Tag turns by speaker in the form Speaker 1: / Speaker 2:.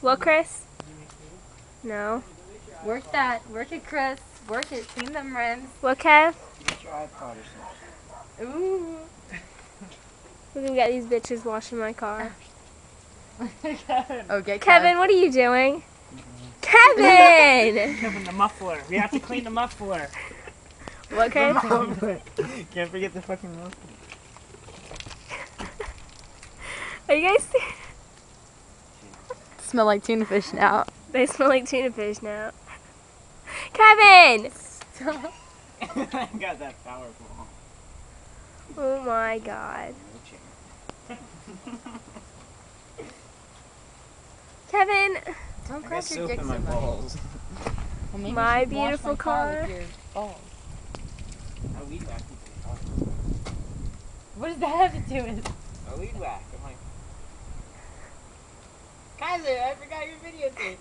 Speaker 1: What, Chris? No.
Speaker 2: Work that. Work it, Chris. Work it. Clean them rims.
Speaker 1: What, Kev?
Speaker 3: Tripod or something.
Speaker 2: Ooh.
Speaker 1: We're gonna get these bitches washing my car.
Speaker 2: Okay,
Speaker 1: Kevin, what are you doing? Kevin!
Speaker 4: Kevin, the muffler. We have to clean the muffler.
Speaker 1: What, Chris?
Speaker 4: Can't forget the fucking muffler.
Speaker 1: Are you guys see?
Speaker 2: Smell like tuna fish now.
Speaker 1: They smell like tuna fish now. Kevin!
Speaker 4: I got that powerful.
Speaker 1: Oh my god. Kevin!
Speaker 2: Don't
Speaker 4: I got
Speaker 2: crack your
Speaker 4: soap
Speaker 2: dick
Speaker 4: in
Speaker 2: so
Speaker 4: my
Speaker 2: much.
Speaker 4: balls.
Speaker 2: Well, maybe
Speaker 1: My
Speaker 2: you should wash
Speaker 1: beautiful
Speaker 2: my car
Speaker 1: car.
Speaker 2: with your balls.
Speaker 4: I weed whack people.
Speaker 2: What does that have to do with?
Speaker 4: I weed whack. I'm like, Kaiser, I forgot your videotape.